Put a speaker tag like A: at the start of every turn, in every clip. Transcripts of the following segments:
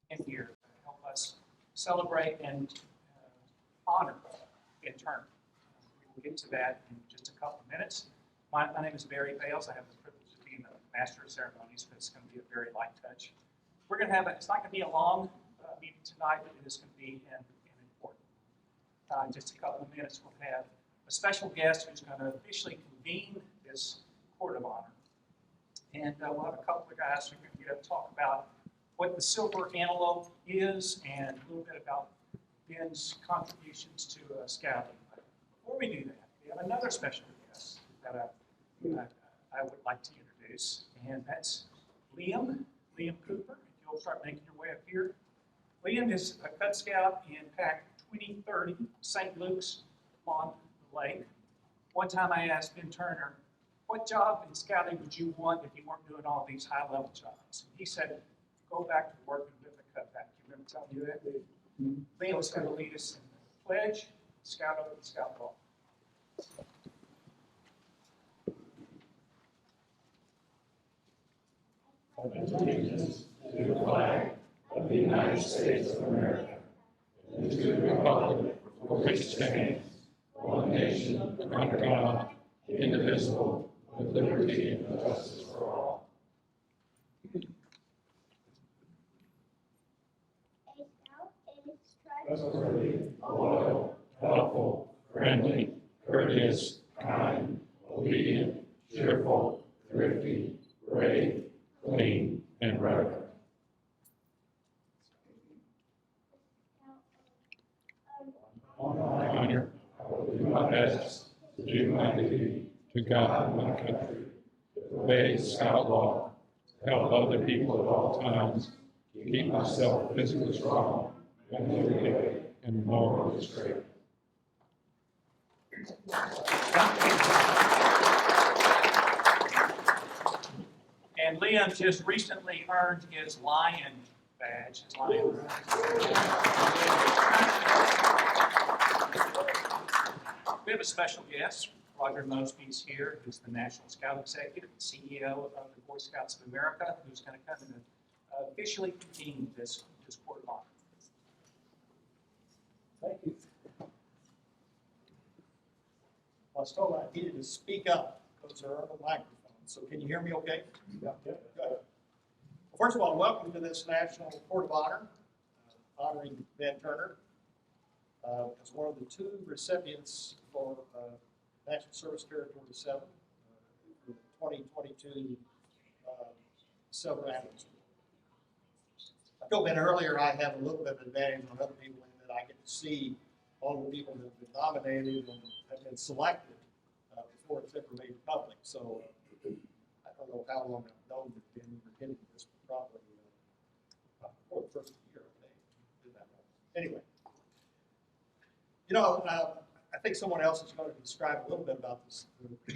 A: in here to help us celebrate and honor in turn. We'll get to that in just a couple of minutes. My name is Barry Bales. I have the privilege of being the Master of Ceremonies, but it's going to be a very light touch. We're going to have it's not going to be a long meeting tonight, but it is going to be an important. In just a couple of minutes, we'll have a special guest who's going to officially convene this Court of Honor. And we'll have a couple of guys who are going to get up and talk about what the Silver Antelope is and a little bit about Ben's contributions to scouting. But before we do that, we have another special guest that I would like to introduce, and that's Liam Cooper. If you'll start making your way up here. Liam is a Cub Scout in Pack 2030, St. Luke's on the Lake. One time I asked Ben Turner, what job in scouting would you want if you weren't doing all these high-level jobs? And he said, go back to working with the Cub Pack. You remember telling you that? Liam is going to lead us in the pledge, Scout Oath, and Scout Law.
B: Allegiance to the flag of the United States of America and to the republic for which it stands, one nation, under God, indivisible, with liberty and justice for all. Trustworthy, loyal, helpful, friendly, courteous, kind, obedient, cheerful, thrifty, brave, clean, and reverent. On my honor, I will do my best to do my duty to God and my country, to obey Scout law, to help other people at all times, to keep myself physically strong, mentally fit, and morally straight.
A: And Liam just recently earned his Lion badge. His Lion. We have a special guest. Roger Mosby is here, who's the National Scout Executive, CEO of the Boy Scouts of America, who's going to come and officially convene this Court of Honor.
C: Thank you. I was told I needed to speak up because there are no microphones. So can you hear me okay? Yeah. Good. Well, first of all, welcome to this National Court of Honor, honoring Ben Turner as one of the two recipients for National Service Territory 7 for the 2022 Silver Antelope Award. I told Ben earlier I have a little bit of advantage on other people in that I get to see all the people that have been nominated and have been selected before it's ever made public. So I don't know how long I've known that Ben were getting this, probably before the first year, I think. Anyway, you know, I think someone else is going to describe a little bit about this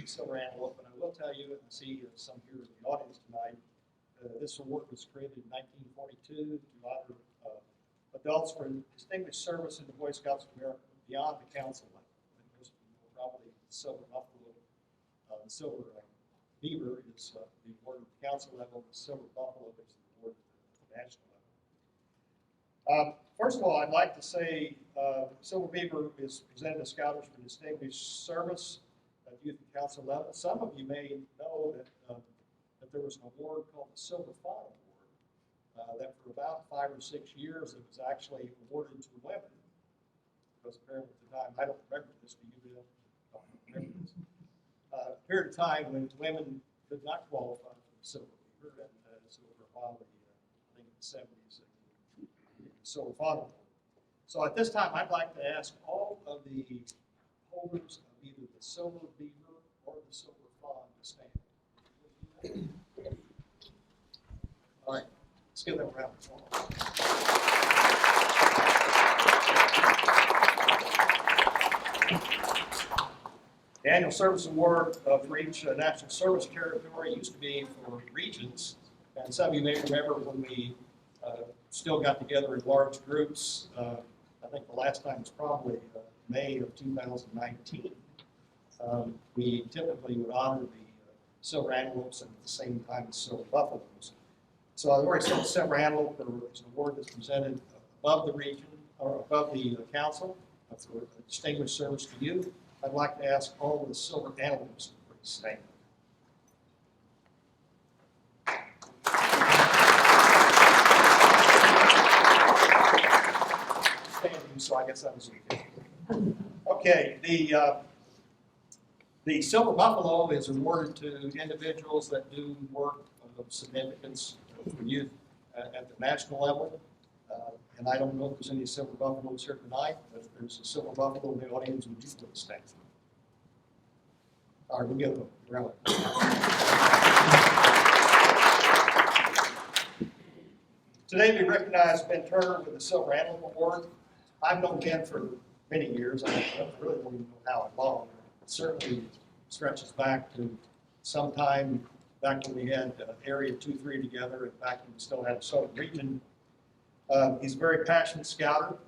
C: Silver Antelope, but I will tell you, and I see some here in the audience tonight, this award was created in 1942 to honor adults for distinguished service in the Boy Scouts of America beyond the council level. And most of you know probably the Silver Buffalo, the Silver Beaver is the award at the council level, the Silver Buffalo is the award at the national level. First of all, I'd like to say Silver Beaver is presented to Scouters for distinguished service at youth and council level. Some of you may know that there was an award called the Silver Fawn Award that for about 5 or 6 years it was actually awarded to women. Because apparently at the time, I don't remember this, do you, Bill? I don't remember this. A period of time when women could not qualify for the Silver Beaver, and so for a while, I think in the 70s, the Silver Fawn Award. So at this time, I'd like to ask all of the holders of either the Silver Beaver or the Silver Fawn to stand. All right, let's give them a round of applause. The annual service award for each national service territory used to be for regions, and some of you may remember when we still got together in large groups. I think the last time was probably May of 2019. We typically would honor the Silver Antelopes at the same time as Silver Buffaloes. So I've already said the Silver Antelope is an award that's presented above the region, or above the council, for a distinguished service to you. I'd like to ask all of the Silver Antelopes to please stand. Standing, so I guess that was okay. Okay, the Silver Buffalo is awarded to individuals that do work of significance for youth at the national level. And I don't know if there's any Silver Buffaloes here tonight, but if there's a Silver Buffalo in the audience, would you please stand? All right, we'll give them a round. Today we recognize Ben Turner with the Silver Antelope Award. I've known Ben for many years. I really don't even know how long. It certainly stretches back to sometime back when we had Area 2-3 together, and back when we still had the Southern Region. He's a very passionate scouter.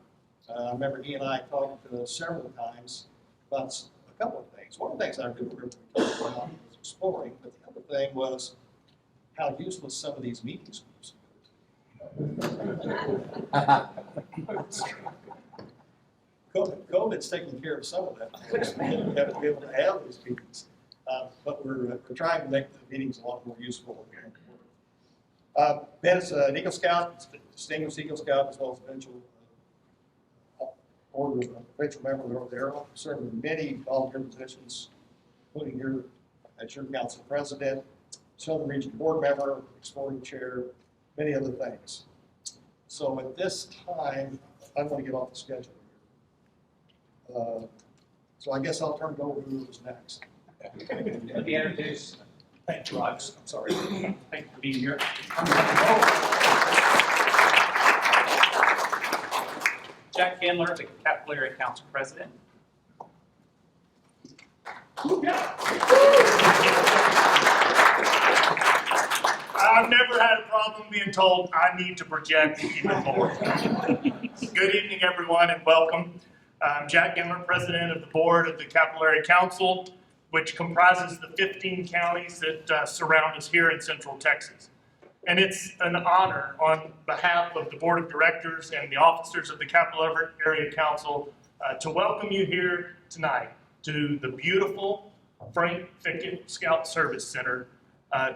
C: I remember he and I talked several times about a couple of things. One of the things I remember we talked about was exploring, but the other thing was how useless some of these meetings were. COVID's taking care of some of that. We have to be able to have these meetings. But we're trying to make the meetings a lot more useful. Ben is an Eagle Scout, distinguished Eagle Scout, as well as provincial member of the Arrow, serving in many volunteer positions, including here as your council president, Southern Region board member, exploring chair, many other things. So at this time, I want to get off the schedule here. So I guess I'll turn it over to who's next.
A: Let me introduce, thank you, Rod. I'm sorry. Thank you for being here. Jack Kindler, the Capillary Council President.
D: I've never had a problem being told I need to project even more. Good evening, everyone, and welcome. I'm Jack Kindler, President of the Board of the Capillary Council, which comprises the 15 counties that surround us here in Central Texas. And it's an honor on behalf of the Board of Directors and the officers of the Capillary Area Council to welcome you here tonight to the beautiful Frank Fickett Scout Service Center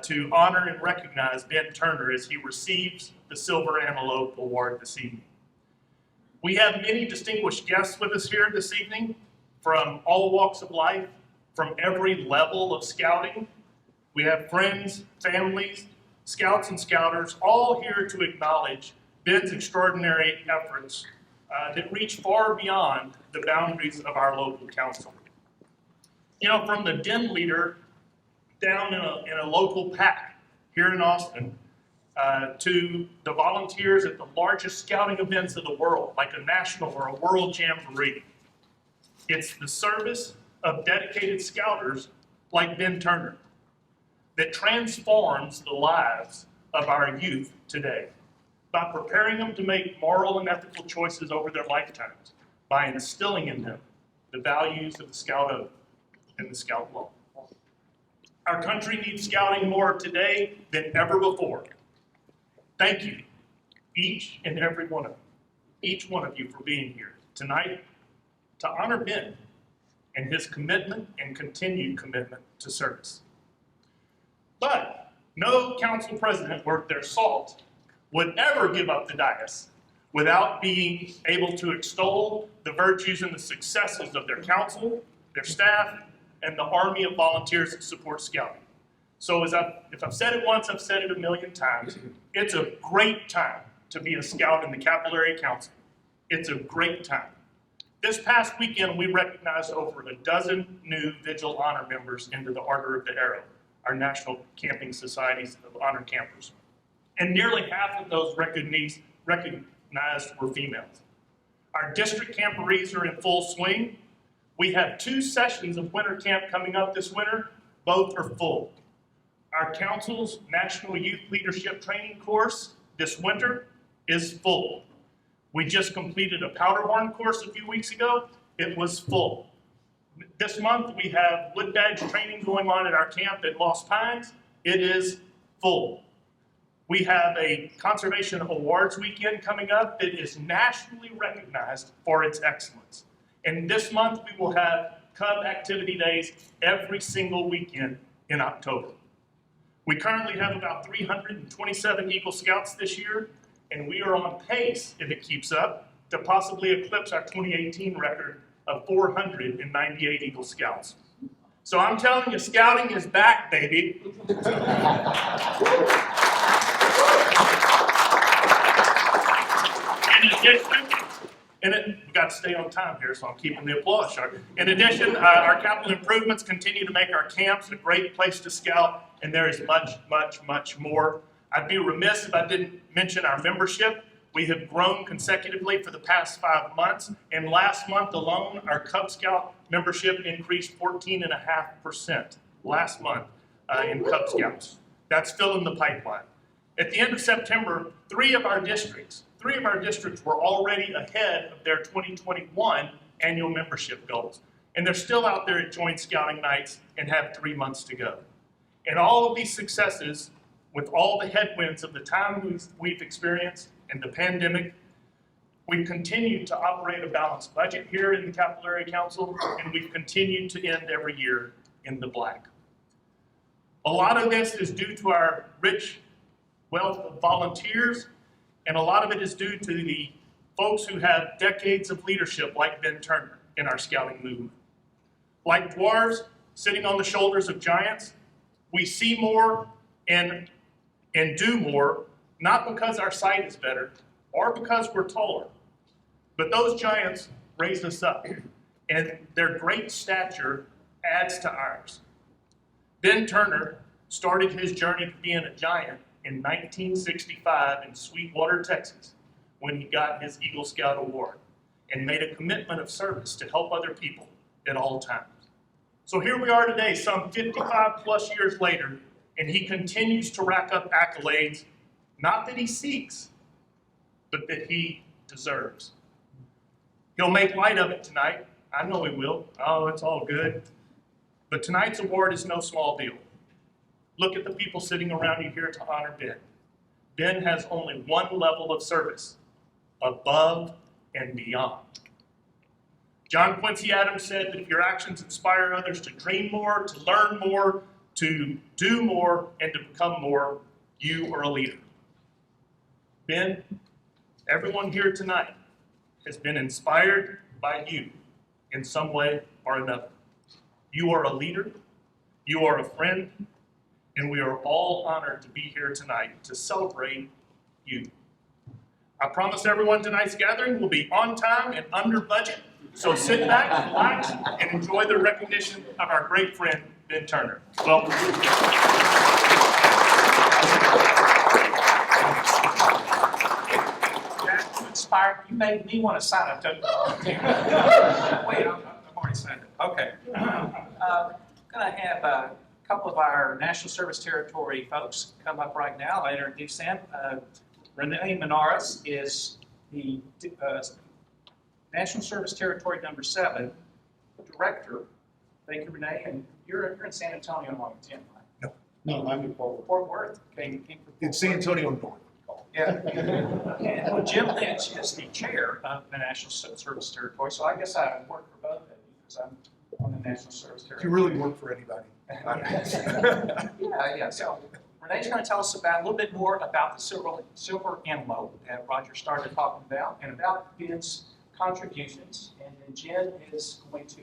D: to honor and recognize Ben Turner as he receives the Silver Antelope Award this evening. We have many distinguished guests with us here this evening from all walks of life, from every level of scouting. We have friends, families, scouts and scouters, all here to acknowledge Ben's extraordinary efforts that reach far beyond the boundaries of our local council. You know, from the den leader down in a local pack here in Austin, to the volunteers at the largest scouting events of the world, like a national or a world jamboree. It's the service of dedicated scouters like Ben Turner that transforms the lives of our youth today by preparing them to make moral and ethical choices over their lifetimes, by instilling in them the values of the Scout Oath and the Scout Law. Our country needs scouting more today than ever before. Thank you, each and every one of you, each one of you for being here tonight to honor Ben and his commitment and continued commitment to service. But no council president worth their salt would ever give up the dais without being able to extol the virtues and the successes of their council, their staff, and the army of volunteers that support scouting. So if I've said it once, I've said it a million times. It's a great time to be a scout in the Capillary Council. It's a great time. This past weekend, we recognized over a dozen new Vigil Honor members into the Order of the Arrow, our National Camping Societies of Honor Campers. And nearly half of those recognized were females. Our district camporees are in full swing. We have 2 sessions of winter camp coming up this winter. Both are full. Our council's National Youth Leadership Training course this winter is full. We just completed a powder horn course a few weeks ago. It was full. This month we have wood badge training going on at our camp at Lost Pines. It is full. We have a Conservation Awards weekend coming up that is nationally recognized for its excellence. And this month, we will have Cub Activity Days every single weekend in October. We currently have about 327 Eagle Scouts this year, and we are on pace, if it keeps up, to possibly eclipse our 2018 record of 498 Eagle Scouts. So I'm telling you, scouting is back, baby. We got to stay on time here, so I'm keeping the applause sharp. In addition, our capital improvements continue to make our camps a great place to scout, and there is much, much, much more. I'd be remiss if I didn't mention our membership. We have grown consecutively for the past 5 months, and last month alone, our Cub Scout membership increased 14.5% last month in Cub Scouts. That's filling the pipeline. At the end of September, three of our districts were already ahead of their 2021 annual membership goals. And they're still out there at Joint Scouting Nights and have 3 months to go. And all of these successes, with all the headwinds of the time we've experienced and the pandemic, we've continued to operate a balanced budget here in the Capital Area Council, and we've continued to end every year in the black. A lot of this is due to our rich wealth of volunteers, and a lot of it is due to the folks who have decades of leadership like Ben Turner in our scouting movement. Like dwarves sitting on the shoulders of giants, we see more and do more, not because our sight is better or because we're taller, but those giants raised us up, and their great stature adds to ours. Ben Turner started his journey to being a giant in 1965 in Sweetwater, Texas, when he got his Eagle Scout Award and made a commitment of service to help other people at all times. So here we are today, some 55 plus years later, and he continues to rack up accolades, not that he seeks, but that he deserves. He'll make light of it tonight. I know he will. Oh, it's all good. But tonight's award is no small deal. Look at the people sitting around you here to honor Ben. Ben has only one level of service, above and beyond. John Quincy Adams said that if your actions inspire others to dream more, to learn more, to do more, and to become more, you are a leader. Ben, everyone here tonight has been inspired by you in some way or another. You are a leader, you are a friend, and we are all honored to be here tonight to celebrate you. I promise everyone tonight's gathering will be on time and under budget, so sit back, relax, and enjoy the recognition of our great friend, Ben Turner. Welcome.
A: That inspired, you made me want to sign up. Wait, I've already signed it. Okay. Going to have a couple of our National Service Territory folks come up right now. I'll introduce them. Renee Menares is the National Service Territory number 7 director. Thank you, Renee. And you're in San Antonio, Washington, right?
C: No, I'm in Fort Worth.
A: Fort Worth. Came from
E: In San Antonio North.
A: Yeah. And Jim Lynch is the chair of the National Service Territory, so I guess I work for both of you because I'm on the National Service
E: Do you
A: Territory.
E: really work for anybody?
A: Yeah. So Renee's going to tell us a little bit more about the Silver Antelope that Roger started talking about and about Ben's contributions, and then Jen is going to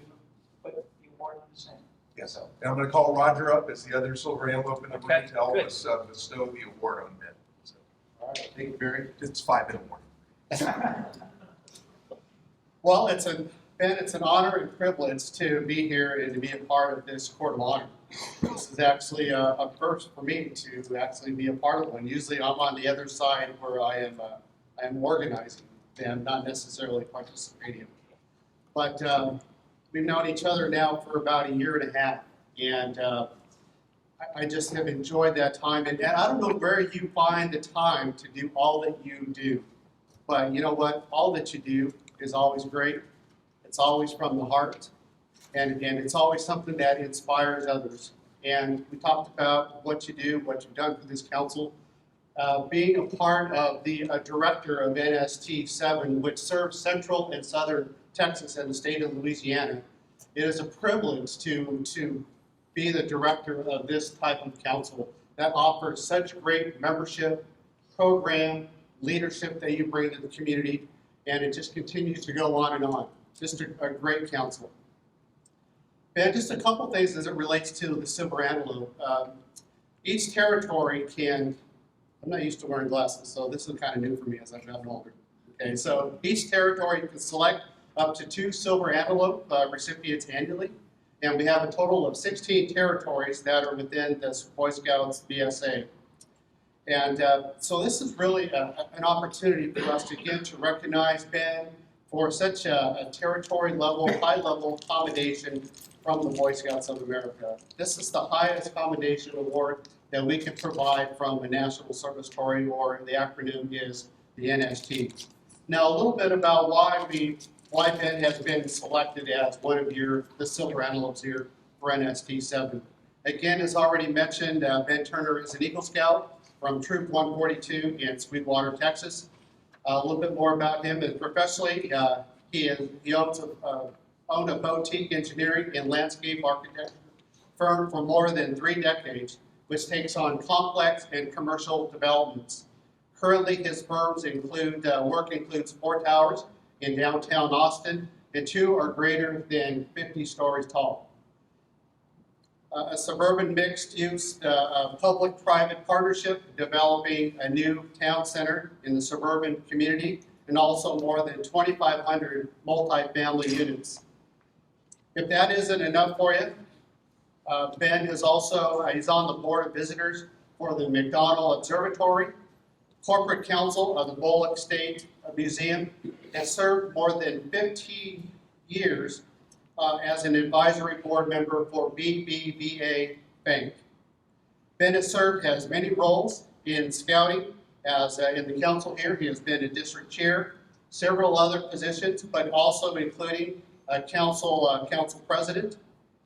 A: put the award on his name.
E: Yes.
A: So,
E: And I'm going to call Roger up as the other Silver Antelope in the
A: Okay,
E: room to help
A: good.
E: us bestow the award on Ben. So,
C: All right, thank you, Barry.
E: it's 5-minute warning.
C: Well, Ben, it's an honor and privilege to be here and to be a part of this Court of Honor. This is actually a first for me to actually be a part of one. Usually I'm on the other side where I am organizing them, not necessarily participating. But we've known each other now for about 1.5 years, and I just have enjoyed that time. And I don't know where you find the time to do all that you do, but you know what? All that you do is always great. It's always from the heart, and it's always something that inspires others. And we talked about what you do, what you've done for this council.
F: being a part of the director of NST-7, which serves Central and Southern Texas and the state of Louisiana, it is a privilege to be the director of this type of council that offers such great membership, program, leadership that you bring to the community, and it just continues to go on and on. Just a great council. Ben, just a couple things as it relates to the Silver Antelope. Each territory can, I'm not used to wearing glasses, so this is kind of new for me as I've gotten older. Okay, so each territory can select up to 2 Silver Antelope recipients annually, and we have a total of 16 territories that are within this Boy Scouts BSA. And so this is really an opportunity for us again to recognize Ben for such a territory level, high level commendation from the Boy Scouts of America. This is the highest commendation award that we can provide from a National Service Tory, or the acronym is the NST. Now a little bit about why Ben has been selected as one of the Silver Antelopes here for NST-7. Again, as already mentioned, Ben Turner is an Eagle Scout from Troop 142 in Sweetwater, Texas. A little bit more about him is professionally, he owned a boutique engineering and landscape architecture firm for more than 3 decades, which takes on complex and commercial developments. Currently, his firms includes 4 towers in downtown Austin, and 2 are greater than 50 stories tall. A suburban mixed-use public-private partnership developing a new town center in the suburban community, and also more than 2,500 multifamily units. If that isn't enough for you, Ben is also, he's on the board of visitors for the McDonald Observatory, corporate counsel of the Bullock State Museum, and served more than 15 years as an advisory board member for BBVA Bank. Ben has served as many roles in scouting, as in the council here. He has been a district chair, several other positions, but also including council president.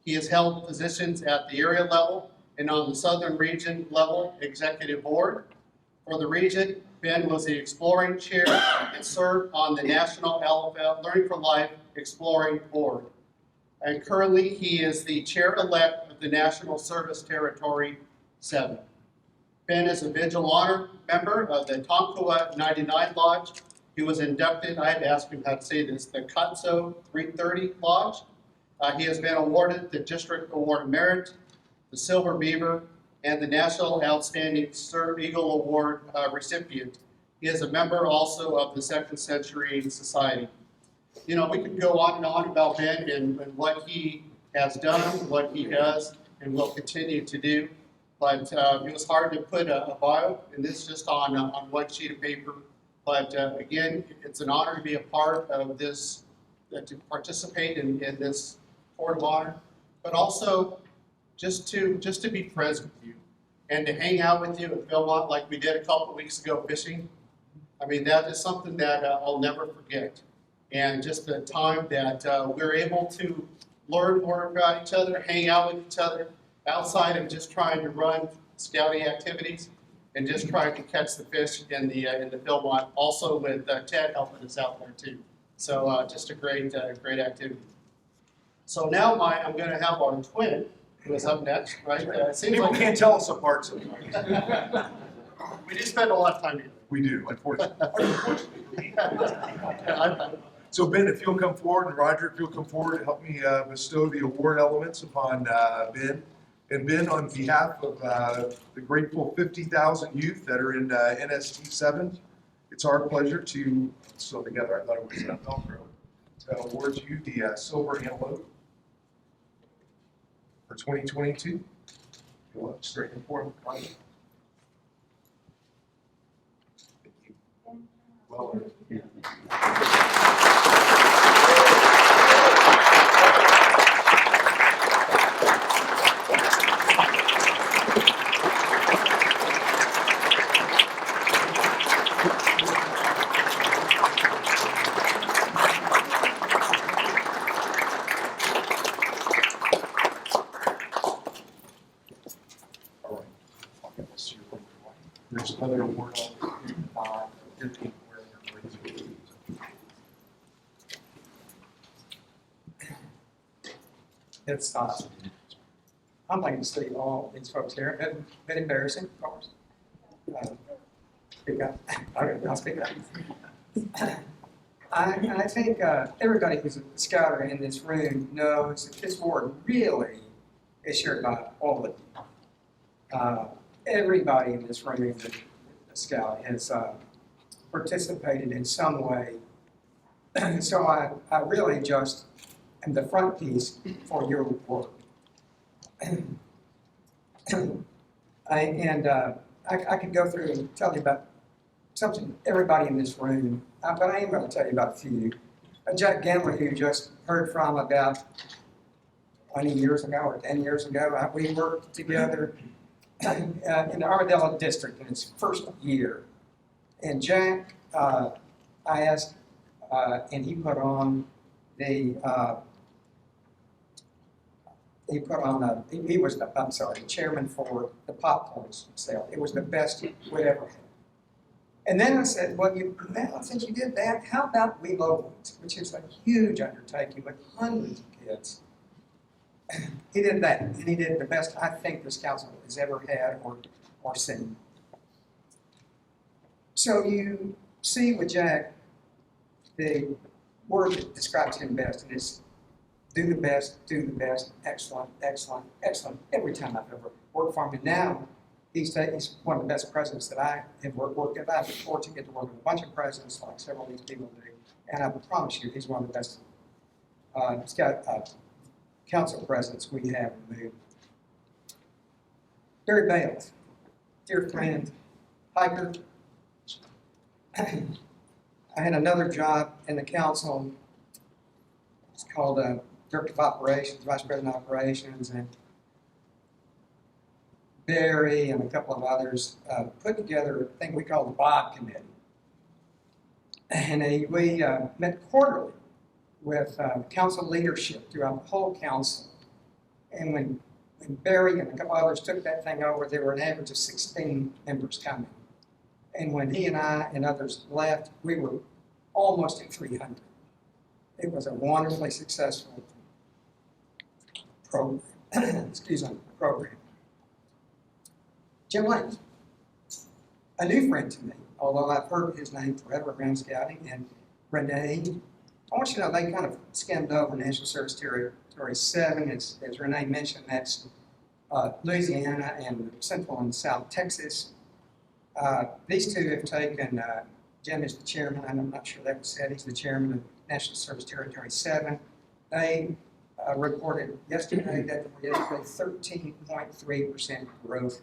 F: He has held positions at the area level and on the southern region level executive board. For the region, Ben was the exploring chair and served on the National LFL Learning for Life Exploring Board. And currently, he is the chair-elect of the National Service Territory 7. Ben is a Vigil Honor member of the Tonkawa 99 Lodge. He was inducted, I had to ask him how to say this, the Katso 330 Lodge. He has been awarded the District Award of Merit, the Silver Beaver, and the National Outstanding Sir Eagle Award recipient. He is a member also of the Second Century Society. You know, we could go on and on about Ben and what he has done, what he does, and will continue to do. But it was hard to put a bio, and this just on one sheet of paper. But again, it's an honor to be a part of this, to participate in this Court of Honor, but also just to be present with you and to hang out with you at Philmont like we did a couple of weeks ago fishing. I mean, that is something that I'll never forget. And just the time that we're able to learn more about each other, hang out with each other, outside of just trying to run scouting activities and just trying to catch the fish in the Philmont, also with Ted helping us out there too. So just a great activity. So now I'm going to have our twin, who is up next, right? Seems
E: People
F: like
E: can't tell us apart sometimes.
F: we do spend a lot of time together.
E: We do, unfortunately. So Ben, if you'll come forward, and Roger, if you'll come forward and help me bestow the award elements upon Ben. And Ben, on behalf of the grateful 50,000 youth that are in NST-7, it's our pleasure to, still together, I thought it was Velcro, to award you the Silver Antelope for 2022. Go up straight and forward, Roger. Thank you. Well earned. All right. I'll get this to you. There's another award on your team where
G: It's, I'm like to see all these folks here. It's been embarrassing, of course. Speak up. I'll speak up. I think everybody who's a scouter in this room knows that this award really is shared by all of you. Everybody in this room that's a scout has participated in some way. So I really just am the front piece for your work. I could go through and tell you about something, everybody in this room, but I am going to tell you about a few. Jack Gimler, who you just heard from about 20 years ago or 10 years ago, we worked together in the Armadillo District in its first year. And Jack, I asked, and he put on the, he was the chairman for the popcorn sale. It was the best we ever had. And then I said, well, since you did that, how about We Love Ones, which is a huge undertaking with hundreds of kids. He did that, and he did the best I think this council has ever had or seen. So you see with Jack, the word that describes him best is do the best, excellent, excellent, excellent, every time I've ever worked for him. And now, he's one of the best presidents that I have worked with. I've been fortunate to get to work with a bunch of presidents like several of these people do. And I promise you, he's one of the best council presidents we have removed. Barry Bales, dear friend, hiker. I had another job in the council. It's called Director of Operations, Vice President of Operations, and Barry and a couple of others put together a thing we call the Bob Committee. And we met quarterly with council leadership throughout the whole council. And when Barry and a couple others took that thing over, there were an average of 16 members coming. And when he and I and others left, we were almost at 300. It was a wonderfully successful program. Program. Jim Lane, a new friend to me, although I've heard his name forever around scouting, and Renee. I want you to know they kind of skimmed over National Service Territory 7. As Renee mentioned, that's Louisiana and Central and South Texas. These two have taken, Jim is the chairman, I'm not sure that was said, he's the chairman of National Service Territory 7. They reported yesterday that we had 13.3% growth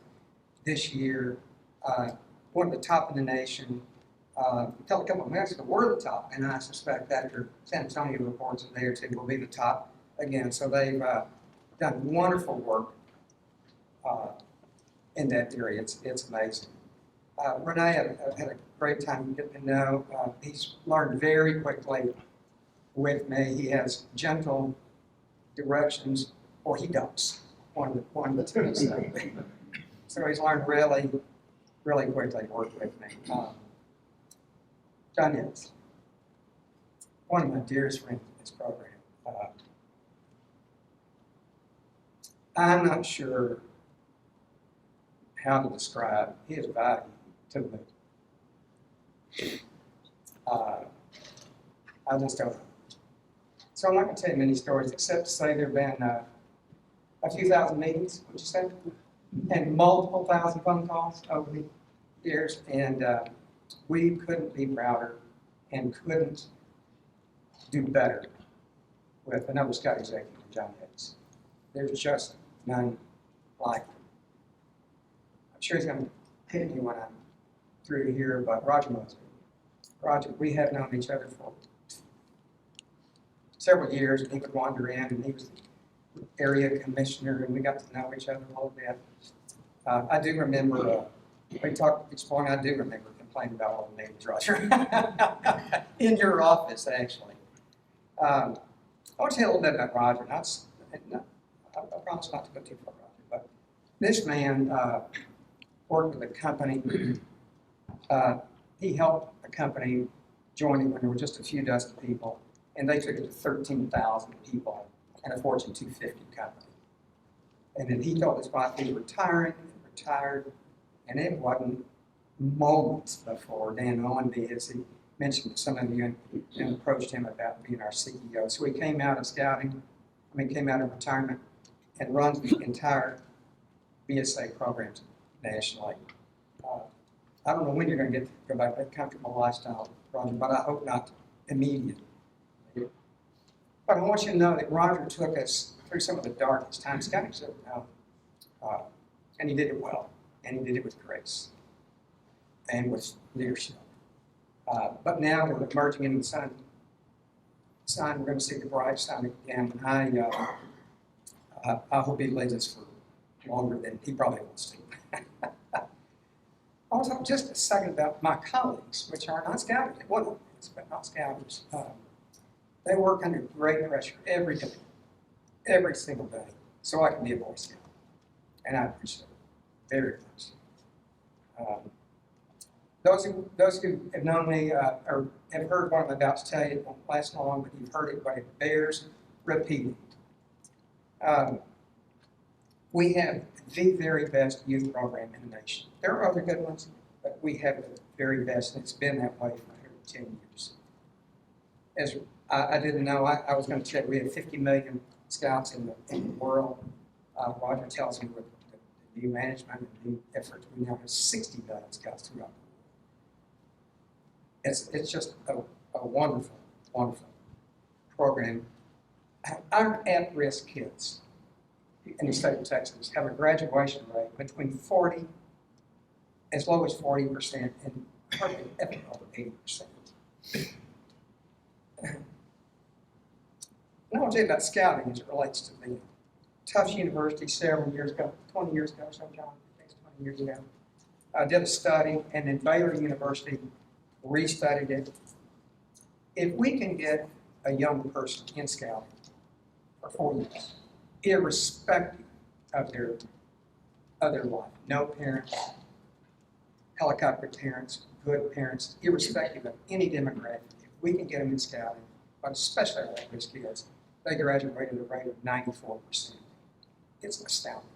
G: this year, one of the top in the nation. Until a couple of minutes ago, we're the top, and I suspect after San Antonio reports a day or two, we'll be the top again. So they've done wonderful work in that area. It's amazing. Renee had a great time getting to know. He's learned very quickly with me. He has gentle directions, or he dumps one of the two. So he's learned really, really quickly to work with me. John Hicks, one of my dearest friends in this program. I'm not sure how to describe his value to me. I just don't know. So I'm not going to tell you many stories, except to say there have been a few thousand meetings, would you say? And multiple thousand phone calls over the years. And we couldn't be prouder and couldn't do better with another Scout executive, John Hicks. There's just none like him. I'm sure he's going to hit me when I'm through here, but Roger Mosby. Roger, we have known each other for several years, and he would wander in, and he was the area commissioner, and we got to know each other a little bit. I do remember, we talked this morning, I do remember complaining about all the names, Roger, in your office, actually. I want to tell you a little bit about Roger. I promise not to go too far, Roger, but this man worked with a company. He helped a company join it when there were just a few dozen people, and they took it to 13,000 people in a Fortune 250 company. And then he told his wife he was retiring, retired, and it wasn't moments before Dan Owen did, as he mentioned to some of you and approached him about being our CEO. So he came out of scouting, came out of retirement, and runs the entire BSA programs nationally. I don't know when you're going to get to go back to that comfortable lifestyle, Roger, but I hope not immediately. But I want you to know that Roger took us through some of the darkest times scouting's ever known. And he did it well, and he did it with grace and with leadership. But now we're emerging into the sun. We're going to see the bright side again. And I hope he leads us for longer than he probably wants to. Also, just a second about my colleagues, which are not scouters. One of them is, but not scouters. They work under great pressure every day, every single day, so I can be a Boy Scout. And I appreciate it very much. Those who have known me or have heard what I'm about to tell you, it won't last long, but you've heard it, but it bears repeating. We have the very best youth program in the nation. There are other good ones, but we have the very best, and it's been that way for 10 years. As I didn't know, I was going to check, we have 50 million scouts in the world. Roger tells me with the new management and new efforts, we now have 60 million scouts throughout the world. It's just a wonderful, wonderful program. Our at-risk kids in the state of Texas have a graduation rate between 40, as low as 40%, and hardly ever over 80%. And I'll tell you about scouting as it relates to the Tufts University several years ago, 20 years ago, so John, I think it's 20 years ago. I did a study, and then Baylor University restudied it. If we can get a young person in scouting for 4 years, irrespective of their other life, no parents, helicopter parents, good parents, irrespective of any demographic, if we can get them in scouting, but especially our at-risk kids, they graduate at a rate of 94%. It's astounding.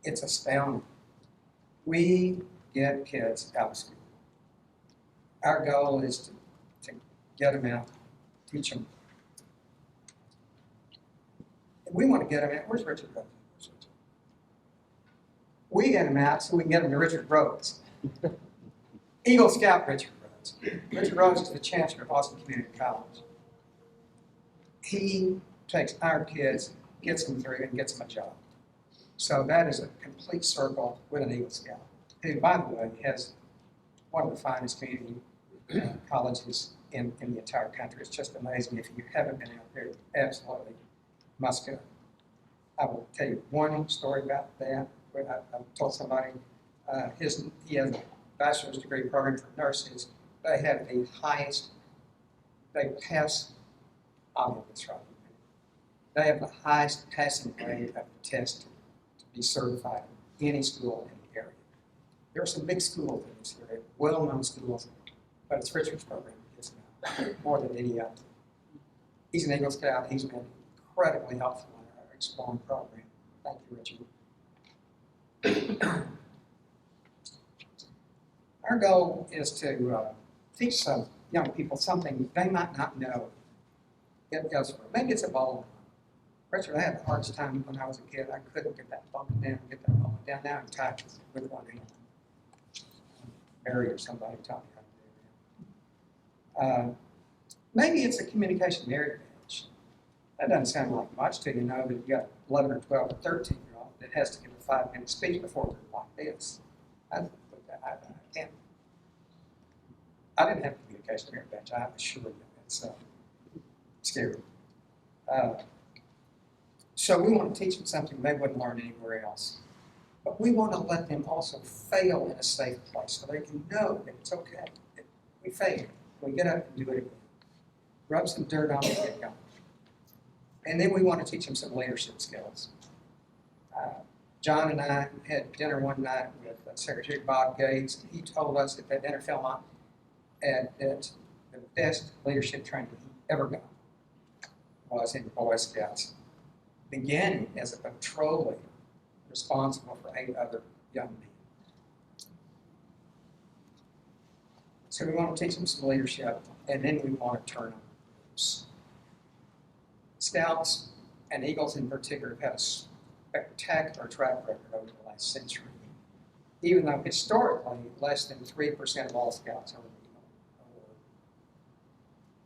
G: It's astounding. We get kids out of school. Our goal is to get them out, teach them. We want to get them out. Where's Richard Rhodes? We get them out so we can get them to Richard Rhodes. Eagle Scout Richard Rhodes. Richard Rhodes is the chancellor of Austin Community College. He takes our kids, gets them through, and gets them a job. So that is a complete circle with an Eagle Scout, who, by the way, has one of the finest community colleges in the entire country. It's just amazing. If you haven't been out there, absolutely must go. I will tell you one story about that. I told somebody he has a bachelor's degree program for nurses. They have the highest, they pass, that's right. They have the highest passing rate of the test to be certified in any school in the area. There are some big schools in this area, well-known schools, but it's Richard's program that gets them out more than any other. He's an Eagle Scout. He's been incredibly helpful in our exploring program. Thank you, Richard. Our goal is to teach some young people something they might not know elsewhere. Maybe it's a bowling. Richard, I had the hardest time when I was a kid. I couldn't get that ball down, down. Now I'm tight with one hand. Mary or somebody taught me how to do that. Maybe it's a communication area advantage. That doesn't sound like much till you know that you got 11 or 12 or 13-year-old that has to give a 5-minute speech before they're like this. I can't. I didn't have a communication area advantage. I assure you. It's scary. So we want to teach them something they wouldn't learn anywhere else. But we want to let them also fail in a safe place so they can know that it's okay. That we fail. We get up and do it again. Rub some dirt on it and get going. And then we want to teach them some leadership skills. John and I had dinner one night with Secretary Bob Gates. He told us at that dinner, Philmont, that the best leadership training he ever got was in Boy Scouts, beginning as a patrol leader responsible for 8 other young men. So we want to teach them some leadership, and then we want to turn them loose. Scouts and Eagles in particular have had a spectacular track record over the last century, even though historically less than 3% of all Scouts are in the Eagle Award.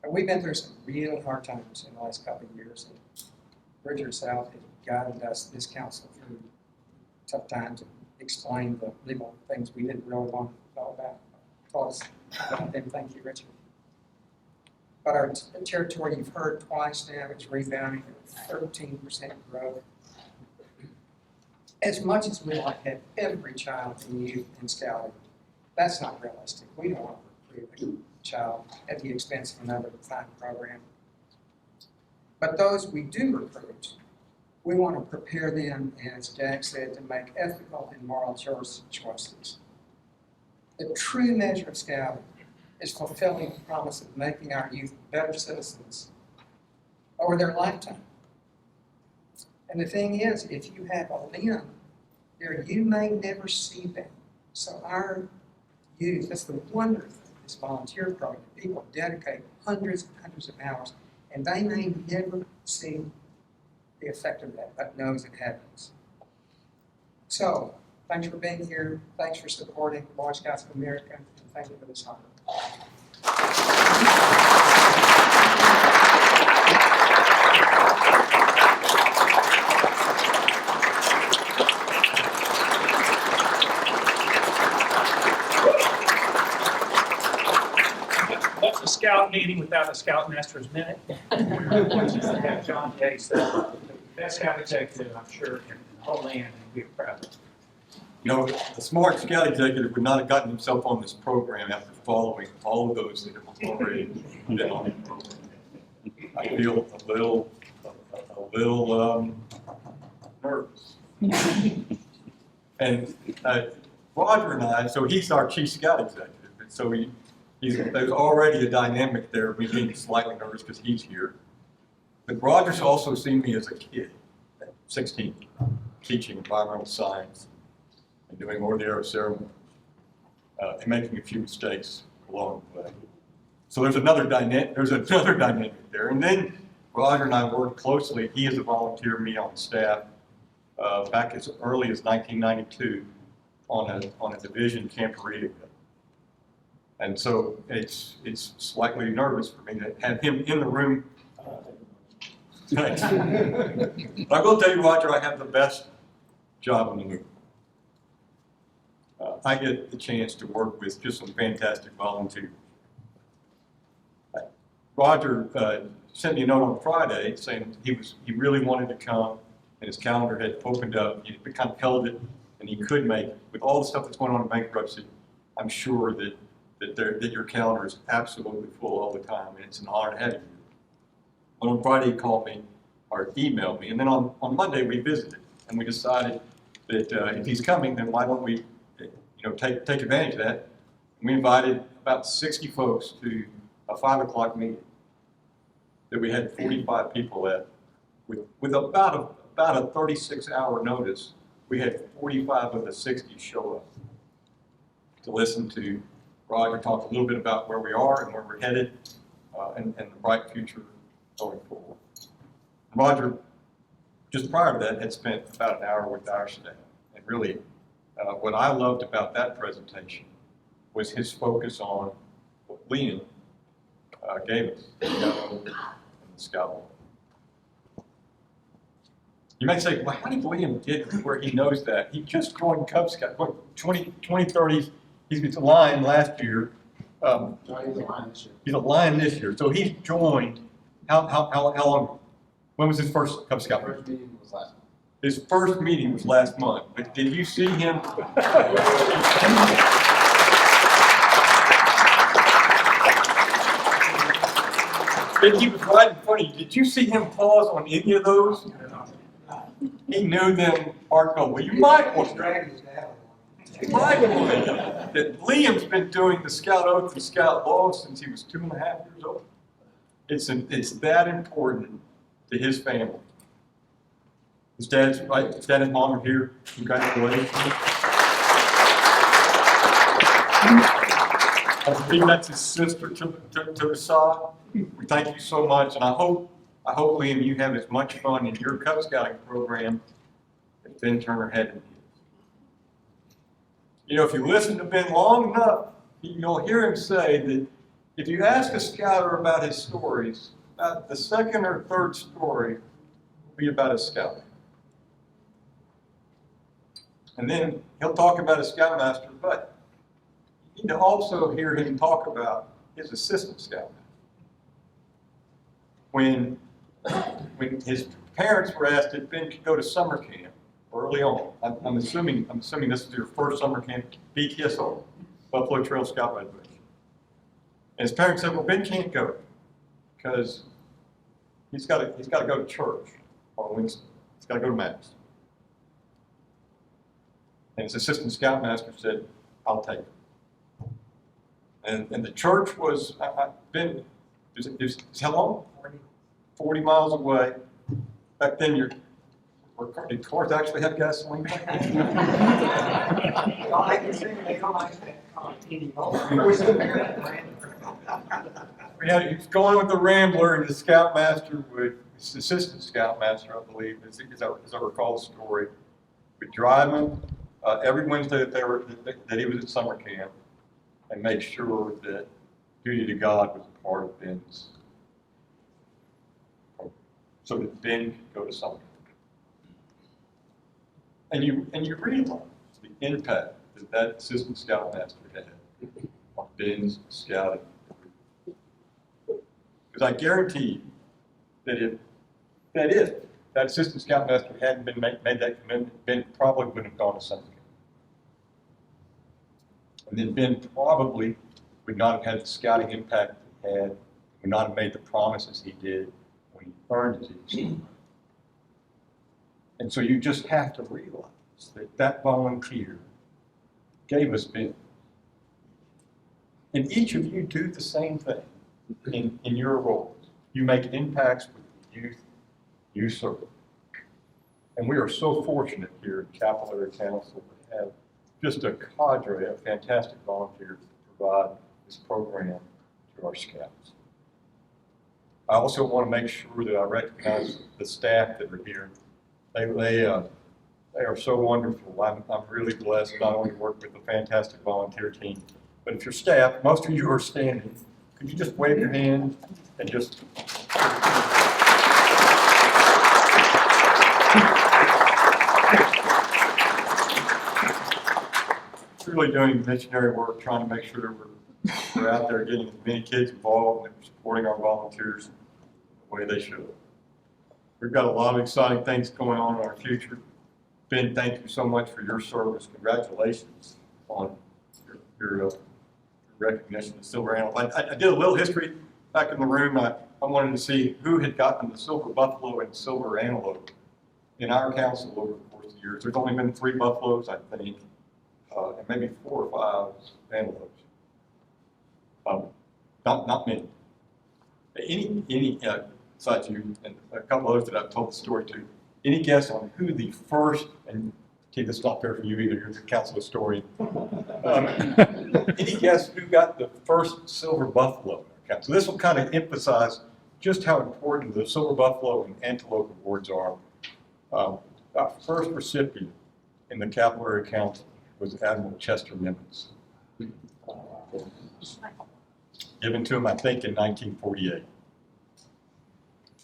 G: And we've been through some really hard times in the last couple of years, and Richard South has guided us, this council, through tough times and explained the legal things we didn't really want to know about. Taught us about them. Thank you, Richard. But our territory, you've heard twice now, it's rebounding at 13% growth. As much as we like to have every child in youth in scouting, that's not realistic. We don't want to recruit a child at the expense of another fine program. But those we do recruit, we want to prepare them, as Jack said, to make ethical and moral choices. The true measure of scouting is fulfilling the promise of making our youth better citizens over their lifetime. And the thing is, if you have a limb there, you may never see them. So our youth, that's the wonder of this volunteer program. People dedicate hundreds and hundreds of hours, and they may never see the effect of that, but knows it happens. So, thanks for being here. Thanks for supporting Boy Scouts of America, and thank you for this honor.
A: What's a scout meeting without a scoutmaster's minute? Have John Gates, the best scout executive, I'm sure, in the whole land, and we're proud of it.
H: You know, a smart scout executive would not have gotten himself on this program after following all of those that have already been on the program. I feel a little nervous. And Roger and I, so he's our chief scout executive, and so there's already a dynamic there, me being slightly nervous because he's here. But Roger's also seen me as a kid, at 16, teaching environmental science and doing ordinary ceremonies, and making a few mistakes along the way. So there's another dynamic there. And then Roger and I worked closely. He is a volunteer, me on staff, back as early as 1992 on a division Camp Rita. And so it's slightly nervous for me to have him in the room. But I will tell you, Roger, I have the best job in the movement. I get the chance to work with just some fantastic volunteers. Roger sent me a note on Friday saying he really wanted to come, and his calendar had opened up. He kind of held it, and he could make it. With all the stuff that's going on in bankruptcy, I'm sure that your calendar is absolutely full all the time, and it's an honor to have you. But on Friday, he called me or emailed me, and then on Monday we visited, and we decided that if he's coming, then why don't we, take advantage of that. And we invited about 60 folks to a 5 o'clock meeting that we had 45 people at. With about a 36-hour notice, we had 45 of the 60 show up to listen to Roger talk a little bit about where we are and where we're headed, and the bright future going forward. Roger, just prior to that, had spent about an hour with our staff. And really, what I loved about that presentation was his focus on what Liam gave us in the Scout Wall. You might say, well, how did Liam get to where he knows that? He just joined Cub Scout, 2030, he's a Lion last year. He's a Lion this year. So he's joined, how long? When was his first Cub Scout meeting?
I: First meeting was last month.
H: His first meeting was last month, but did you see him? He was right in front of you. Did you see him pause on any of those? he knew them part goal. Well, you might want to
G: Dragging his dad along.
H: that Liam's been doing the Scout Oath and Scout Law since he was 2.5 years old. It's that important to his family. His dad's right. His dad and mom are here. Congratulations. I believe that's his sister to the side. We thank you so much, and I hope Liam, you have as much fun in your Cub Scouting program as Ben Turner had in his. You know, if you listen to Ben long enough, you'll hear him say that if you ask a scouter about his stories, about the second or third story will be about his scouting. And then he'll talk about his scoutmaster, but you need to also hear him talk about his assistant scoutmaster. When his parents were asked if Ben could go to summer camp early on, I'm assuming this is your first summer camp, BTSO, Buffalo Trail Scout Graduation. And his parents said, well, Ben can't go because he's got to go to church on Wednesday. He's got to go to Mass. And his assistant scoutmaster said, I'll take him. And the church was, Ben, is how long? 40 miles away. Back then, did cars actually have gasoline?
G: I can see they don't like that anymore.
H: He was going with the Rambler, and the scoutmaster his assistant scoutmaster, I believe, as I recall the story, would drive him every Wednesday that he was at summer camp and make sure that duty to God was a part of Ben's program, so that Ben could go to summer camp. And you realize the impact that assistant scoutmaster had on Ben's scouting. Because I guarantee you that if that assistant scoutmaster hadn't been made that commitment, Ben probably wouldn't have gone to summer camp. And then Ben probably would not have had the scouting impact he had, would not have made the promises he did when he earned his EC. And so you just have to realize that volunteer gave us Ben. And each of you do the same thing in your roles. You make impacts with the youth you serve. And we are so fortunate here at Capillary Council to have just a cadre of fantastic volunteers to provide this program to our scouts. I also want to make sure that I recognize the staff that are here. They are so wonderful. I'm really blessed not only to work with a fantastic volunteer team, but if your staff, most of you are standing, could you just wave your hand and just... really doing missionary work, trying to make sure we're out there getting as many kids involved and supporting our volunteers the way they should. We've got a lot of exciting things going on in our future. Ben, thank you so much for your service. Congratulations on your recognition of Silver Antelope. I did a little history back in the room. I wanted to see who had gotten the Silver Buffalo and Silver Antelope in our council over the course of the years. There's only been 3 buffaloes, I think, and maybe 4 or 5 antelopes. Not many. Any besides you and a couple others that I've told the story to. Any guess on who the first, and Keith, this is not fair for you either, you're the council historian. Any guess who got the first Silver Buffalo? So this will kind of emphasize just how important the Silver Buffalo and Antelope Awards are. Our first recipient in the Capillary Council was Admiral Chester Nimitz. Given to him, I think, in 1948.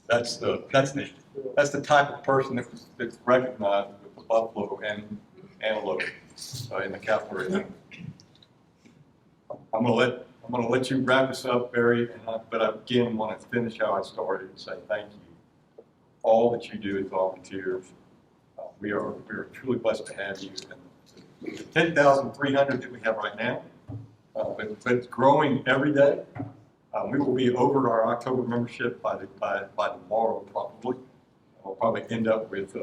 H: That's the type of person that's recognized with the buffalo and antelope in the Capillary. I'm gonna let you wrap this up, Barry. But I again want to finish how I started and say thank you for all that you do as volunteers. We are truly blessed to have you. And the 10,300 that we have right now, but it's growing every day. We will be over our October membership by tomorrow, probably. We'll probably end up with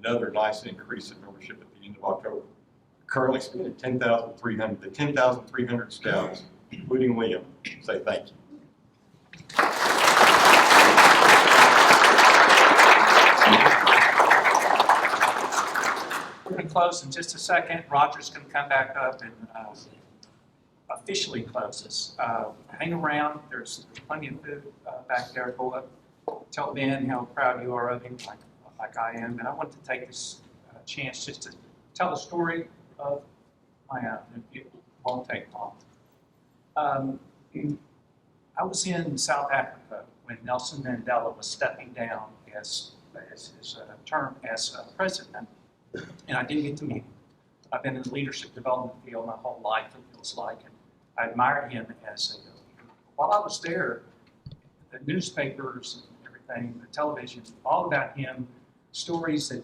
H: another nice increase in membership at the end of October. Currently sitting at 10,300. The 10,300 scouts, including Liam, say thank you.
A: We're going to close in just a second. Roger's going to come back up and officially close us. Hang around. There's plenty of food back there. Go up, tell Ben how proud you are of him, like I am. And I want to take this chance just to tell the story of my own. It won't take long. I was in South Africa when Nelson Mandela was stepping down as his term as president, and I didn't get to meet him. I've been in the leadership development field my whole life, it feels like, and I admired him as a leader. While I was there, the newspapers and everything, the television, all about him, stories that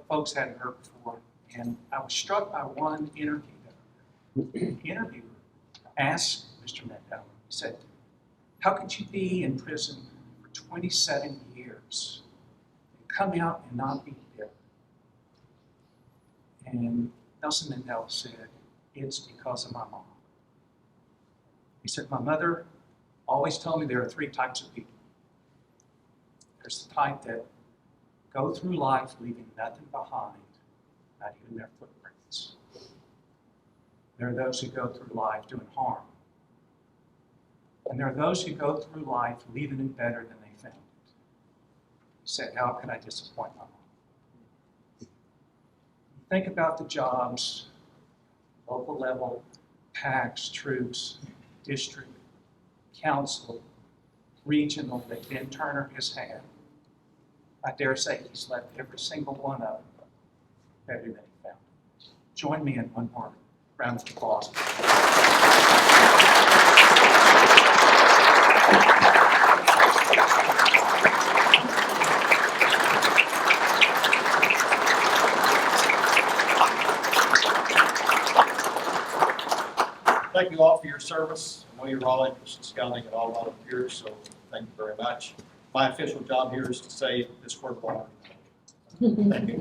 A: folks hadn't heard before, and I was struck by one interview. The interviewer asked Mr. Mandela, he said, "How could you be in prison for 27 years and come out and not be bitter?" And Nelson Mandela said, "It's because of my mom." He said, "My mother always told me there are three types of people. There's the type that go through life leaving nothing behind, not even their footprints. There are those who go through life doing harm. And there are those who go through life leaving it better than they found it." He said, "How could I disappoint my mom?" Think about the jobs, local level, PACs, troops, district, council, regional, that Ben Turner has had. I dare say he's left every single one of them better than he found it. Join me in one more round of applause.
C: Thank you all for your service. I know you're all interested in scouting and all volunteers, so thank you very much. My official job here is to say this word of honor. Thank you.